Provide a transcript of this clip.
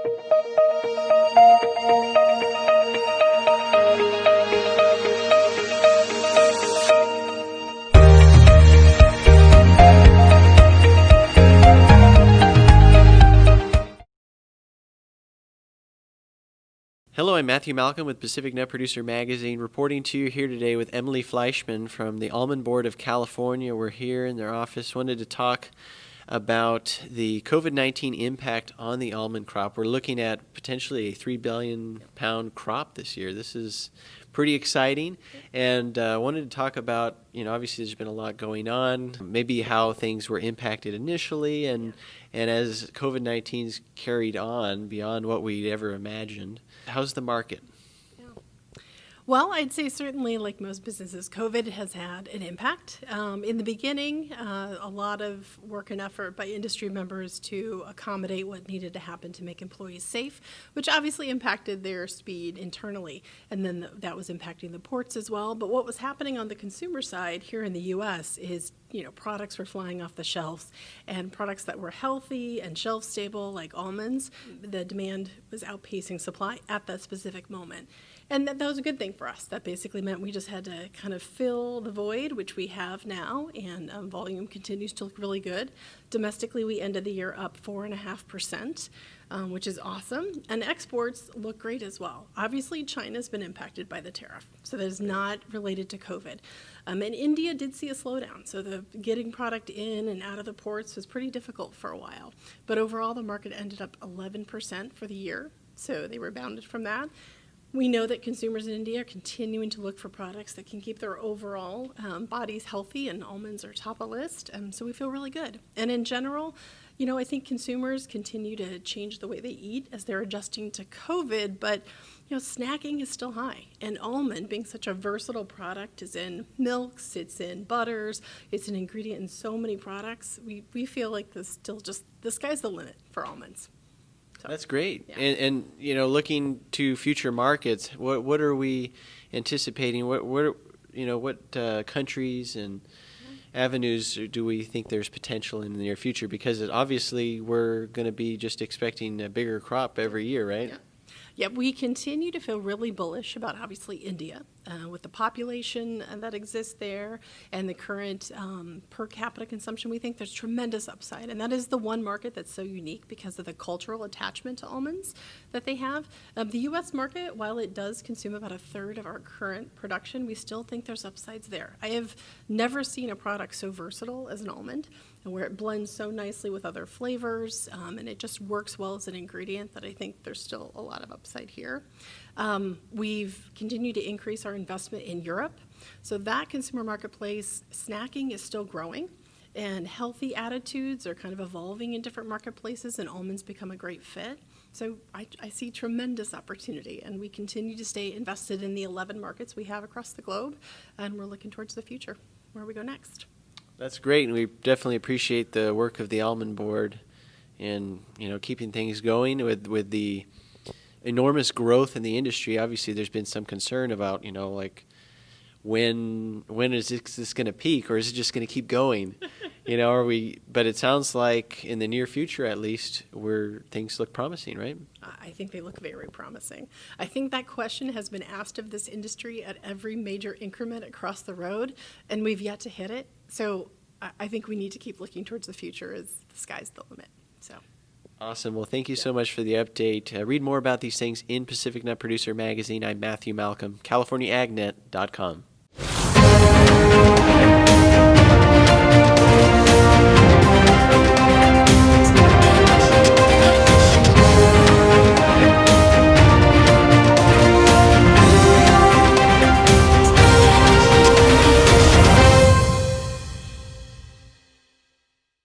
Hello, I'm Matthew Malcolm with Pacific Nut Producer Magazine, reporting to you here today with Emily Fleischmann from the Almond Board of California. We're here in their office. Wanted to talk about the COVID-19 impact on the almond crop. We're looking at potentially a 3 billion pound crop this year. This is pretty exciting, and wanted to talk about, obviously there's been a lot going on, maybe how things were impacted initially, and as COVID-19's carried on beyond what we'd ever imagined. How's the market? Well, I'd say certainly, like most businesses, COVID has had an impact. In the beginning, a lot of work and effort by industry members to accommodate what needed to happen to make employees safe, which obviously impacted their speed internally, and then that was impacting the ports as well. But what was happening on the consumer side here in the U.S. is products were flying off the shelves, and products that were healthy and shelf stable, like almonds, the demand was outpacing supply at that specific moment. And that was a good thing for us. That basically meant we just had to kind of fill the void, which we have now, and volume continues to look really good. Domestically, we ended the year up 4.5%, which is awesome. And exports look great as well. Obviously, China's been impacted by the tariff, so that is not related to COVID. And India did see a slowdown, so the getting product in and out of the ports was pretty difficult for a while. But overall, the market ended up 11% for the year, so they rebounded from that. We know that consumers in India are continuing to look for products that can keep their overall bodies healthy, and almonds are top of list, so we feel really good. And in general, I think consumers continue to change the way they eat as they're adjusting to COVID, but snacking is still high. And almond, being such a versatile product, is in milks, it's in butters, it's an ingredient in so many products. We feel like the sky's the limit for almonds. So, that's great. Yeah. And looking to future markets, what are we anticipating? What countries and avenues do we think there's potential in the near future? Because obviously we're going to be just expecting a bigger crop every year, right? Yeah. Yeah, we continue to feel really bullish about, obviously, India, with the population that exists there and the current per capita consumption. We think there's tremendous upside, and that is the one market that's so unique because of the cultural attachment to almonds that they have. The U.S. market, while it does consume about a third of our current production, we still think there's upsides there. I have never seen a product so versatile as an almond, and where it blends so nicely with other flavors, and it just works well as an ingredient, that I think there's still a lot of upside here. We've continued to increase our investment in Europe. So that consumer marketplace, snacking is still growing, and healthy attitudes are kind of evolving in different marketplaces, and almonds become a great fit. So I see tremendous opportunity, and we continue to stay invested in the 11 markets we have across the globe, and we're looking towards the future, where we go next. That's great, and we definitely appreciate the work of the Almond Board and keeping things going with the enormous growth in the industry. Obviously, there's been some concern about when is this going to peak, or is it just going to keep going? But it sounds like in the near future, at least, where things look promising, right? I think they look very promising. I think that question has been asked of this industry at every major increment across the road, and we've yet to hit it. So I think we need to keep looking towards the future, as the sky's the limit. So. Awesome. Well, thank you so much for the update. Read more about these things in Pacific Nut Producer Magazine. I'm Matthew Malcolm, CaliforniaAgNet.com.